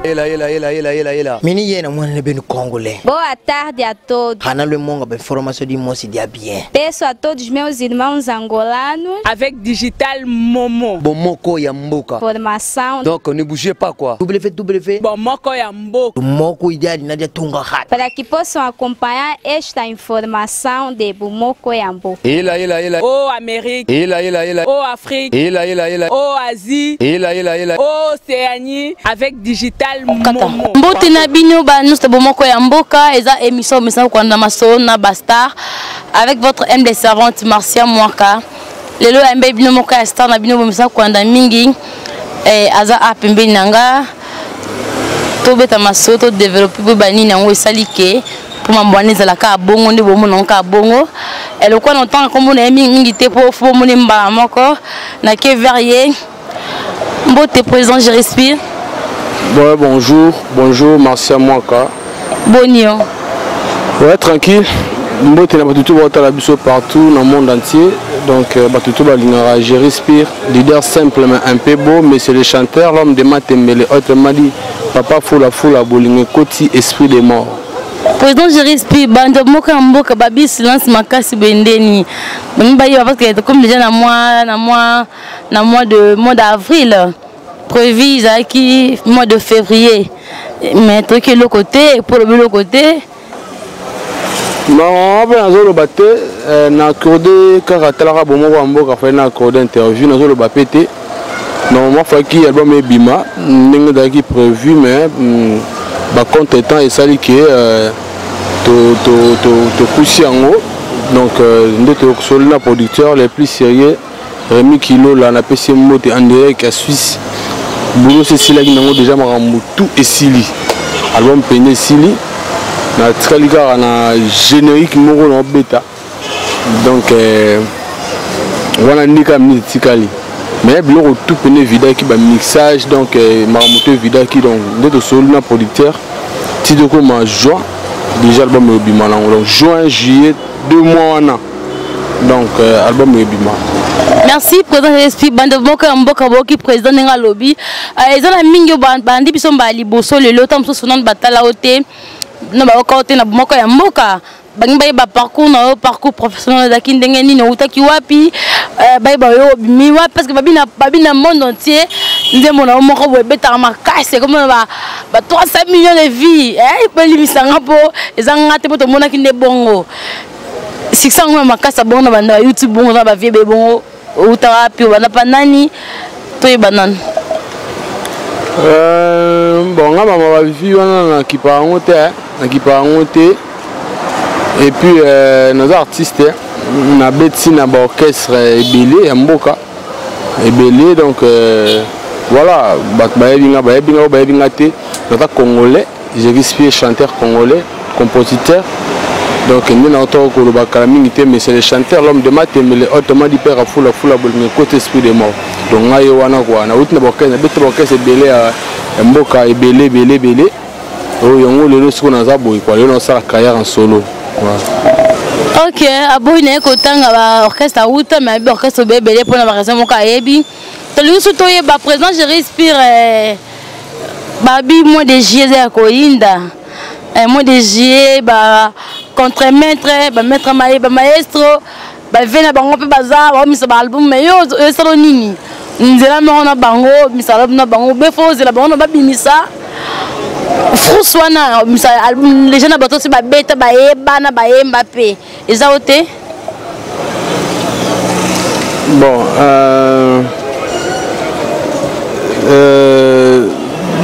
Ela. Mini yena mwana bem congolais. Boa tarde a todos. Hana le monga bem formação de moço dia bien. Peço a todos meus irmãos angolanos avec Digital Momo. Bomoko ya mboka. Formação. Donc ne bougez pas quoi. www. Bomoko ya mboka. Bomoko ideal nadia tunga hat. Para que possam acompanhar esta informação de Bomoko ya mboka. Ela. Oh Amérique. Ela. Oh Afrique. Ela. Oh Asie. Ela. Oh Océanie avec Digital Momo. Mbote na bino ba nous Bomoko ya mboka eza émission message kwa na maso na Bastar avec votre humble servante Marcia Mwaka. Lelo ya mbe bino moka ya star na bino message kwa nda mingi aza apembe nanga to beta maso to développer bani nango esalike pour mambwaneza la ka bongo ndi bomo non ka bongo elle quoi longtemps comme on a mingi te pour fo moni mba moko na ke varié mbote président je respire. Ouais, bonjour, Marcia Mwaka. Bonio. Ouais, tranquille. Mbote na batutu bota la biso partout dans le monde entier. Donc batutu balingara, je respire. Leader simple mais un peu beau, mais c'est le chanteur, l'homme de Matembele. Autrement dit, papa foula bolingue koti esprit des morts. Président je respire bande moka mboka babi silence makasi bendeni. Mba yo parce que comme déjà na mois d'avril. Prévu qui mois de février, mais truc le côté pour le côté. Non, on va le battre. Na accordé karatala bomo mboka fa na accordé interview na le bapete. Normalement faut qu'il album bima ninga qui prévu mais ba contre temps et ça que to pousser en haut. Donc ndeto solo na producteur les plus sérieux Rémi Kilo là na PC mote en direct à Suisse. Boulot c'est là qui n'a déjà tout et Sili. Album peine Sili. Na Traliga na générique moko na bêta. Donc voilà nika mitikali. Mais boulot tout peine vida qui ba mixage donc maramoto vida qui donc de solo na producteur. Tido comme en juin déjà album bima donc juin juillet 2 mois na. Donc album bima. Merci président esprit bande moka mboka boki président nga lobby ezana mingi bandi biso mbali boso lelo tamso sonon batala ote na ba ote na moko ya mboka bangi ba parcours professionnel daki ndenge nini utaki wapi ba yo mi wapi parce que babina monde entier ndemo na moko bo beta makase comme ba 300 millions de vies pe limisanga po ezanga te poto mona kinde bongo 600 ngwa makasa bongo na banda YouTube bongo na ba vie be bongo utawapi wana panani to banane bon ngama ma vie wana na kipango te et puis nos artistes na beti na ba orchestre ebele ya mboka ebele donc voilà ba yebinga te nata congolais je respire chanteur congolais compositeur. Donc nous avons mais c'est le chanteur, l'homme de Matembele, autrement dit père à foula côté esprit des morts. Donc on a eu un orchestre belé à mboka et belé. Oh yongo le lorsqu'on a zaboui quoi, on a ça la carrière en solo. Ok, aboui n'est qu'autant orchestre à outa mais orchestre belé pour la raison mon kaebi. Tellement surtout y ba présent je respire babi moi de Jésus à Koinda. Moi de Jésus ba contre-maître, maître maestro, vena bango pe bazar, misa album mais yo solo nini. Nzela na bango, misa na bango be fo la bango ba bimisa. François na misa album les gens na bato se ba beta ba eba na ba Mbappé. Eza ote? Bon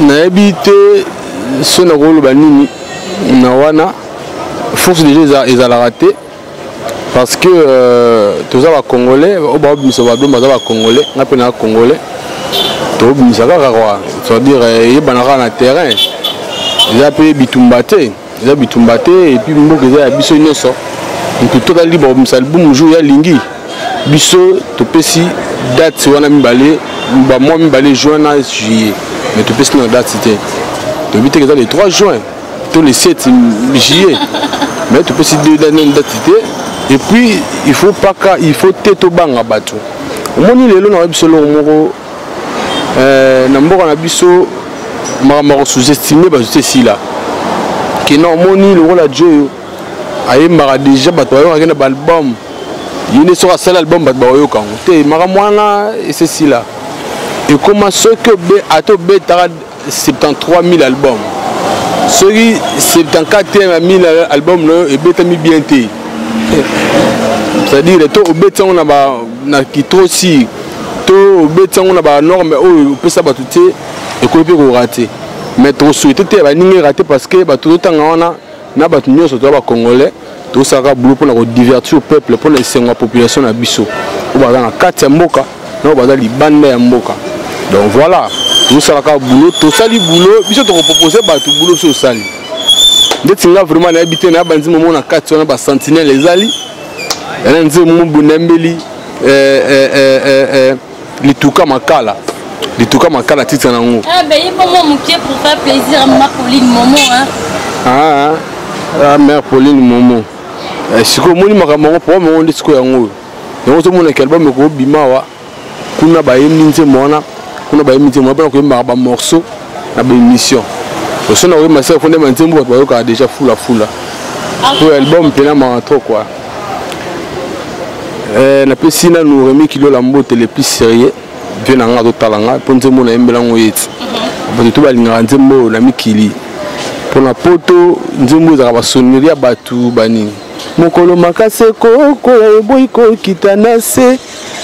na habité sona rolo banini na wana force déjà ils allaient rater parce que tous les Congolais au bas de Misaba Congolais on appelle les Congolais tout Misaba quoi c'est-à-dire ils banara na terrain ils appellent bitumbaté et puis mboka ils a biso nyoso donc tout ali bon album jour ya lingi biso to pesi date wana mibale ba mois mibale juin na juillet mais to pesi na date c'était to bité que le 3 juin tous les 7 juillet mais tu peux si deux d'identité et puis il faut pas il faut tête au bang à bateau au moins il est là dans solo moro na mboka na biso makambo sous-estimé bazote sila kena omoni lokola Joe ayembaka déjà bato bayokaki na baalbum yine soki asali album bato baoyoka yango te makambo wana esesila ekoma soki ata obetaka 73 000 album soki 74 000 album nayo ebetami bien te c'est-à-dire to obeti yango na kitrosi to obeti yango na banorme oyo opesa bato te ekoki mpe korate mais tosouhaite te baningi rate parce que bato totanga wana na bato nyonso toya bacongolais tosalaka boulot mpona kodivertir au peuple mpona esengo ya population na biso oyo baza na kati ya mboka na oyo baza libanda ya mboka donc voilà tosalaka boulot tosali boulot biso tokopropose bato boulot biso osali ndeti nga vraiment nayebi te naya banzi momo na kati wana basentinele ezali yana nzembo momo bonembeli lituka makala titre nango il faut moi moutier pour faire plaisir à ma Pauline Momo mère Pauline Momo siko moni makambo ngo po mo ndi siko yango yango to mona album ko bima wa kuna ba yemni nzembo wana kuna ba yemni nzembo bana ko yemba ba morceau na ba émission so na wema sa fondé ma nzembo ba yoka déjà fula pour album pena ma trop quoi na pesina nous remis kilo la mbote les plus sérieux vena nga to talanga po nzembo na yembela ngo yeti ba to ba linga nzembo na mikili pour la poto nzembo za ba sonnerie batu banini mokolo makase koko eboyi ko kitana se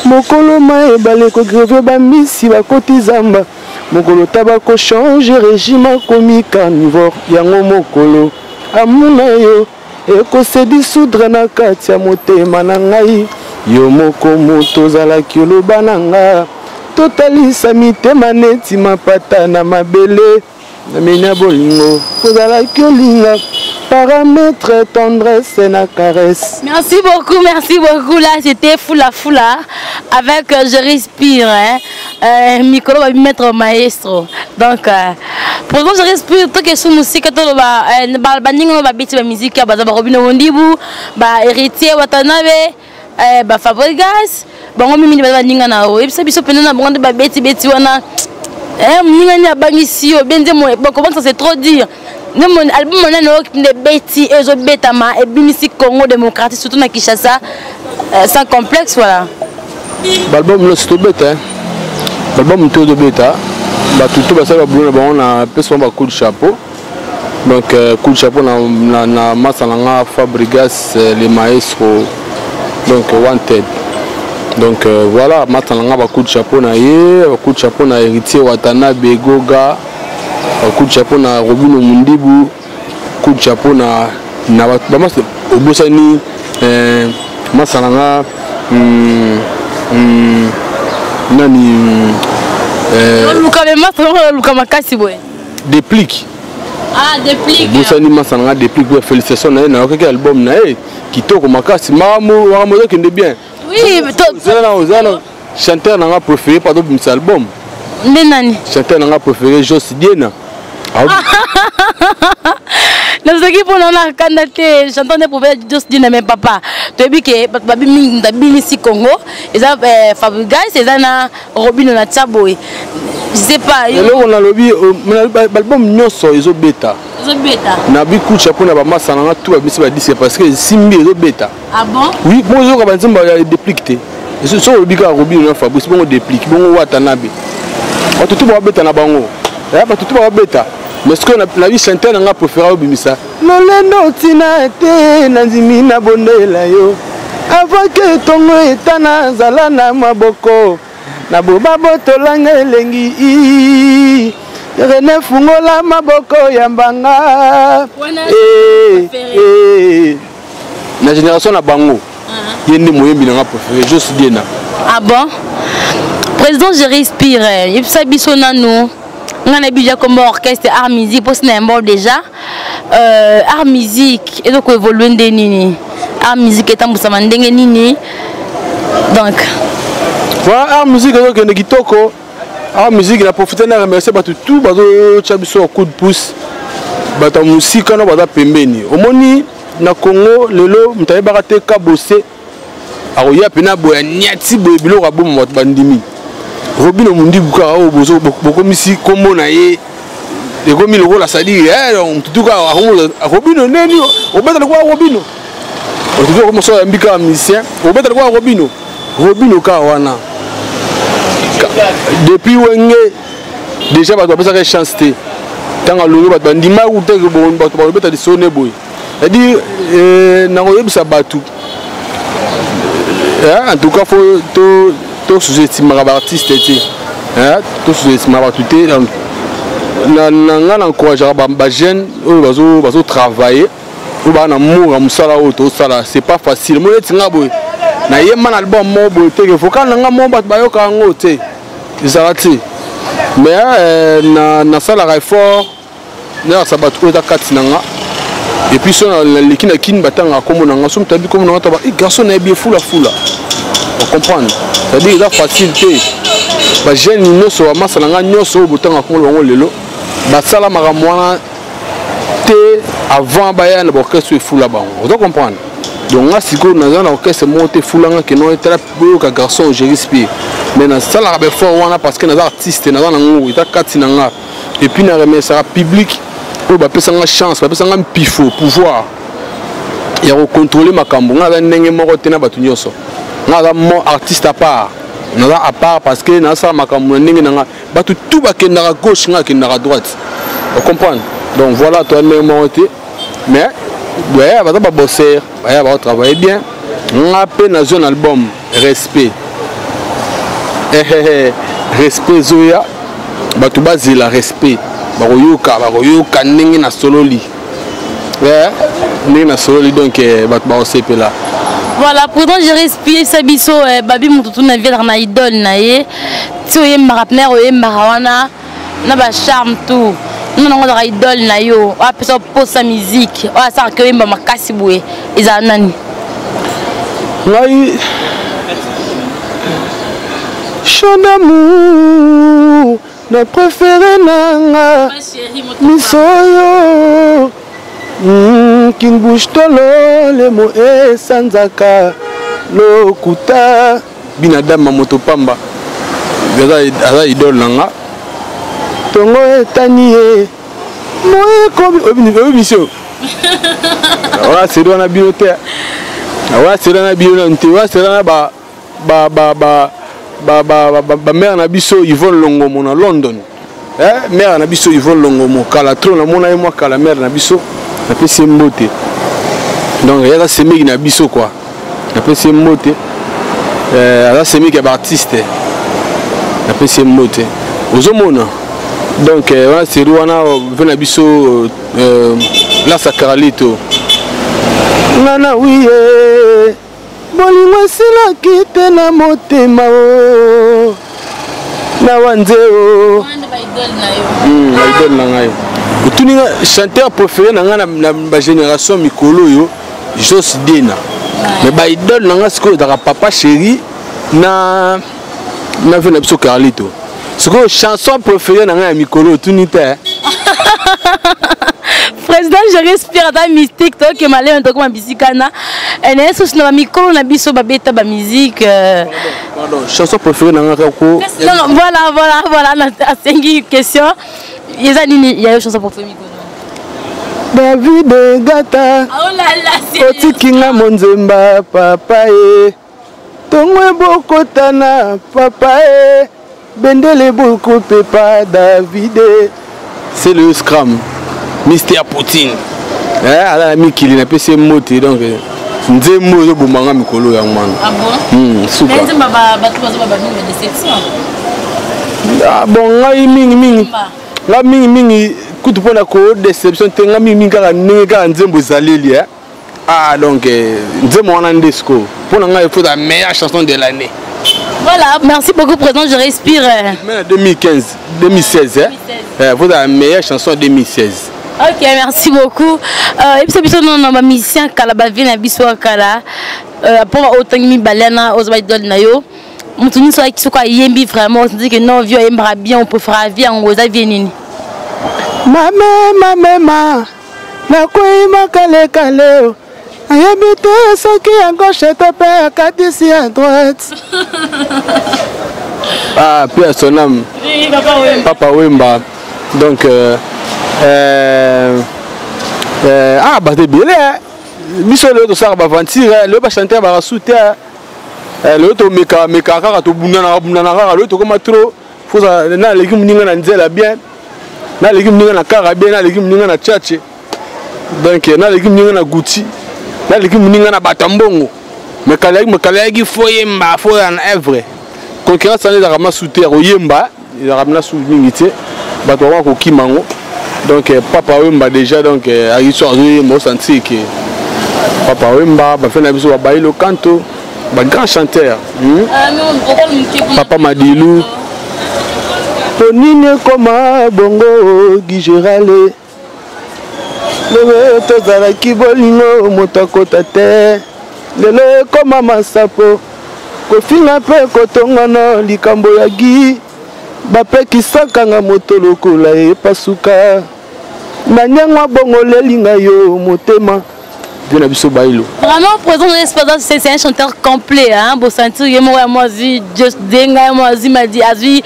mokolo ma ebale ko greve ba misi ba koti zamba mokolo taba ko changer régime komi carnivore yango mokolo amuna yo eko se dissoudre na kati ya motema na ngai yo moko moto zalaki oloba na nga totalisa mitema neti mapata na mabele na menya bolingo ozalaki olinga paramètre tendresse et la caresse. Merci beaucoup. Là, c'était Fula avec Je respire. Micro va mettre maestro. Donc, pour moi, Je respire. Tout que sous musique, tout le musique, Robin Wondibu, Héritier Watanabe, Fabregas, on mimi ninga na o. Ebisa biso pena na bonde ba beti wana. Ninga ni abangisi o benze mo. Comment ça c'est trop dire. Mon album on a de bêtis et je bêtama et binisi Congo démocratique surtout na Kinshasa sans complexe voilà. L'album le c'est bête hein. L'album tout de bêta. Bah tout ça va brûler on a personne va coup de chapeau. Donc coup de chapeau na Masalanga Fabregas les maestros donc wanted. Donc voilà Masalanga va coup de chapeau na coup de chapeau na Héritier Watanabe Goga. Coup de chapeau na Robin Mundibu, coup de chapeau na Obosani, Masalanga, nani. Déplique. Ah, déplique. Obosani Masalanga déplique. Félicitations na album na qui toque makasi. Maramo qui est bien. Oui, Zana chanteur n'a préféré par d'autres album. Nani. Chanteur n'a préféré Joss Diena. Nous sommes pour nous candidater chanteur de prophète Joss Diena mais papa. Tu as vu que babi mingi ici Congo, ils ont Fabregas, ils ont Robin na Tchaboy. Je sais pas. On a lobby l'album nyonso ils ont bêta. Ils ont bêta. Na bi coup chapeau na ba masana tout ba bisi ba dit c'est parce que simbi ils ont bêta. Ah bon? Oui, bonjour ba nzimba ya dépliqué. Et ce sont lobby ka Robin na Fabrice bon déplique bon Watanabe. Tout ba bêta na bango. Ya ba tout ba bêta. Mais ce qu'on a la vie chanteur n'a préféré au bimisa. Lolendo tina te nanzimi na bondela yo. Avant que tongo etana zala na maboko. Na boba botolanga elengi. René fungola maboko ya mbanga. Na génération na bango. Yende moyembi na préféré Joss Diena. Ah bon? Président Je respire. Il faut bisona nous. On a déjà comme orchestre art musique pour ce n'est déjà art musique et donc évoluer de nini art musique est en boussamandenge nini donc voilà art musique donc ne kitoko art musique la profiter na remercier ba tout ba do chabiso coup de pouce ba ta musique na ba pembeni omoni na Congo lelo mutaye barate ka bosser aroya pena boya nyati bo bilo ka bomo bandimi Robino mundi buka o bozo boko misi kombo na ye de komi loko la sadi on tutuka Robino neni obeta kwa Robino o tutuka comme ça mbika musicien obeta kwa Robino ka wana depuis wenge déjà ba pesa chance te tanga longo ba ndima ou te bon ba beta de sonner boy c'est-à-dire na oyebisa batu en tout cas faut to sous-estimer l'artiste était to sous-estimer tout na encourager ba jeune bazo travailler ou ba na moura musala auto sala c'est pas facile moi tinga boy na yema na album mo boy te faut quand nga mo ba yoka ngo te izarati mais na sala effort na sabatu ko ta katinanga et puis son l'équipe na kin batanga comme na somme tabi comme na ta ba garçon na bien fula on comprend c'est-à-dire il a facilité ba jeune nyonso wa masalanga nyonso botanga ko longo lelo ba sala makamwana te avant ba ya na orchestre fula ba on doit comprendre donc là siko na za na orchestre monter fulanga que non être ka garçon je respire mais na sala ba fort wana parce que na artiste na na ngo ita katina nga et puis na remercier public pour ba pesa nga chance ba pesa nga pifo pouvoir ya ko contrôler makambo nga za ndenge moko te na batu nyonso nga mon artiste à part parce que na ça makambo ndenge nga batu tout ba kenda à gauche nga kenda à droite on comprend donc voilà toi même monté mais ouais va pas bosser va travailler bien nga pe na zone album respect respect zoya batu bazila respect baroyoka ndenge na sololi ndenge na sololi donc batu ba osepela. Voilà, pourtant je respire Sabiso, Babi Moutoutou na vie na idole na ye. Si oye marapner oye marawana na ba charme tout. Non non na idole na yo. Ah personne pose sa musique. Ah ça que yemba makasi boué. Eza nani? Ngai Chonamou na préféré nanga. Misoyo. King Bush tolo le mo sanzaka lokuta binadama motopamba gaza idole nanga tongo etanie moye kobi mission wa sero na biote wa sero na biote wa sero na ba mère na biso Yvonne Longomo na London mère na biso Yvonne Longomo kala trop na mona moi kala mère na biso na pesi mbote donc il y a semé na biso quoi na pesi mbote ala semé que artiste na pesi mbote ozomona donc wana série wana vena biso la sakralito nana wiye bolingo sila kite na motema o na wanzeo idole na ngai utuninga chanteur préféré na ma génération mikolo yo Jos Dena mais ba idole na nga siko da papa chéri na vena biso Carlito siko chanson préférée na nga mikolo tunita président je respire dans mystique toi que malé on comme bisikana et n'est-ce que na mikolo na biso ba beta ba musique pardon chanson préférée na nga ko non voilà na cinq question il y a une chanson pour faire Mikolo. David Gata. Oh là là, c'est Otikinga Monzemba papa e. Tongwe bokotana papa e. Bendele boko pepa David. C'est le scrum. Mister Poutine. Ala mikili na pese moti donc nzembo zo bomanga mikolo ya mwana. Ah bon? Souka. Mais nzemba ba déception. Ah bon ngai mingi. La mingi kutu pona ko déception tenga mingi kaka nega nzembo zaleli ah donc nzembo wana ndesko pona nga il faut la meilleure chanson de l'année. Voilà, merci beaucoup président, je respire. Mais 2016 faut la meilleure chanson 2016. OK, merci beaucoup. Et puis biso non ba musicien kala ba vie na biso kala pour autant mi balena aux idol na yo. Mutuni so ki soka yembi vraiment on dit que non vieux aimera bien on peut faire vie en goza vienini. Mama na koima kale ayebite soki à gauche et à katisi à droite. Ah, puis à son âme. Papa Wemba. Donc, bah t'es bien là. Biso le to ça va aventure, le pas chanter va souter. Le to meka kaka to bunana le to comme trop. Faut ça na légume ninga na nzela bien. Na légume ninga na kara bien, na légume ninga na tchatche. Donc na légume ninga na guti. Na légume ninga na batambongo. Mais kalagi faut yemba, faut en œuvre. Concurrence ça les a souter au yemba, il a ramené sous mingité. Bato wa ko kimango. Donc Papa Wemba déjà donc à histoire de mo senti que Papa Wemba ba fait na biso ba bailo canto, ba grand chanteur. Papa Madilou. Ponine koma bongo gijérale. Le tozala kibolingo motakota te. Lele koma masapo. Kofinga pe kotongana likambo ya gi. Bapekisaka nga moto lokola epasuka. Nanyangwa bongo lelinga yo motema. Vraiment, présent c'est un chanteur complet, hein. Bon sentir, moi zi just denga, moi zi m'a dit azi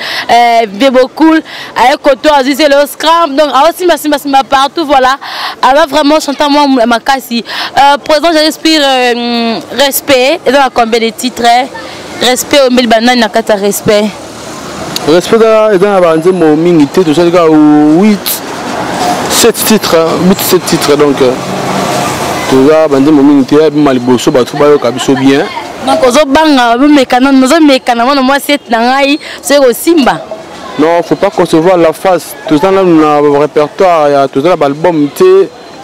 bebo cool, avec koto azi c'est le scram, donc aussi ma partout voilà. Alors vraiment chanteur moi ma kasi. Présent j'inspire respect et dans la combien de titres, respect au mille banane na kata respect. Respect dans la bande mon mingité tout ça les gars 7 titres, 8-7 titres donc. Tout ça, bandé mon militaire, maliboso, bah tout va au bien. Donc aux banga, moi c'est nangai, c'est au Simba. Non, faut pas concevoir la face. Tout ça là, on a un répertoire, il y a tout ça l'album T,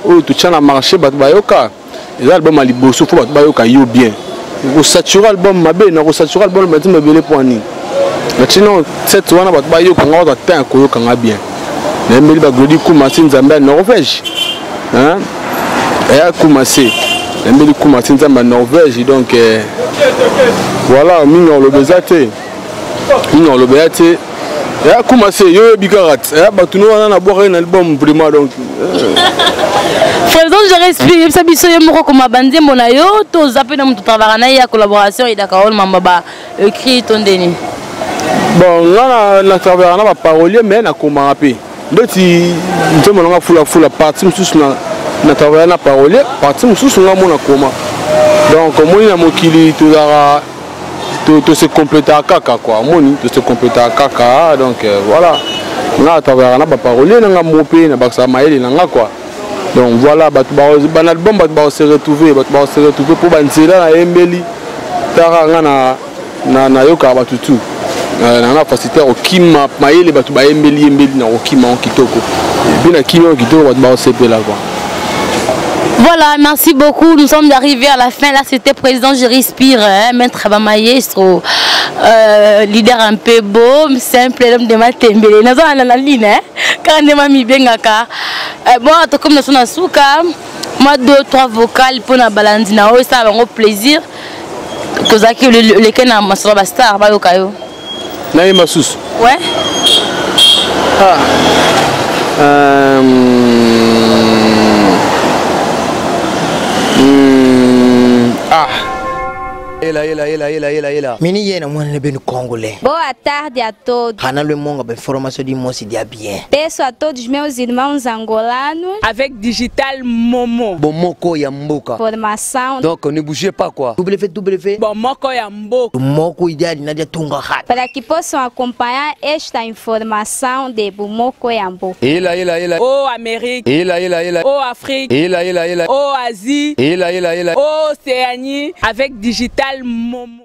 où tout ça a marché, bah bayoka. Et l'album maliboso, faut bah bayoka yo bien. On sature l'album mabé, on sature l'album maintenant mabé pour ni. Mais sinon cette one bah bayoka on va atteindre koyo kanga bien. Mais il va glorifier comme Martin Zambia Norvège, hein? Et à Koumassé, l'embelli Koumassé en Norvège, donc voilà, mignon le bézaté, mignon le bézaté. Et à Koumassé, yo bigarat, et à Batouno on a boire un album vraiment donc. Frère, je respire, ça biso yemoko comme bandé monayo, to zappé dans mon travail ya collaboration et d'accord mamba écrit ton déni. Bon, là na travail na parolier mais na comment appeler. Donc si nous sommes full partie sous na travailler na parole parti mususu nga mona koma donc moni na mokili to se compléter kaka quoi moni to se compléter kaka donc voilà na travailler na ba parole na nga mopé na baksa maeli na nga quoi donc voilà ba album ba se retrouver pour ba nzela na embeli tara nga na yoka ba tutu na facilité au kima maeli ba embeli na okima kitoko bina kima kitoko ba sepela quoi. Voilà, merci beaucoup. Nous sommes arrivés à la fin. Là, c'était président Je Respire, hein, maître maestro, leader un peu beau, simple, l'homme de ma tembele. Nous sommes la ligne, hein. Quand on est mis bien, bon, comme nous sommes à Souka, moi 2-3 vocales pour la balandina. Ça va avoir plaisir. Que ça qui le Kenya Masra Bastar, ba yokayo. Naï Massous. Ouais. Ela. Mini yena mwana beno congolais. Boa tarde a todos. Hana le monga be formação de moço dia bien. Peço a todos meus irmãos angolanos. Avec Digital Momo. Bomoko ya mboka. Formação. Donc ne bougez pas quoi. www. Bomoko ya mboka. Moko ideal nadia tunga hat. Para que possam acompanhar esta informação de Bumoko Yambo. Ela. Oh Amérique. Ela. Oh Afrique. Ela. Oh Asie. Ela. Oh Océanie. Avec Digital Momo.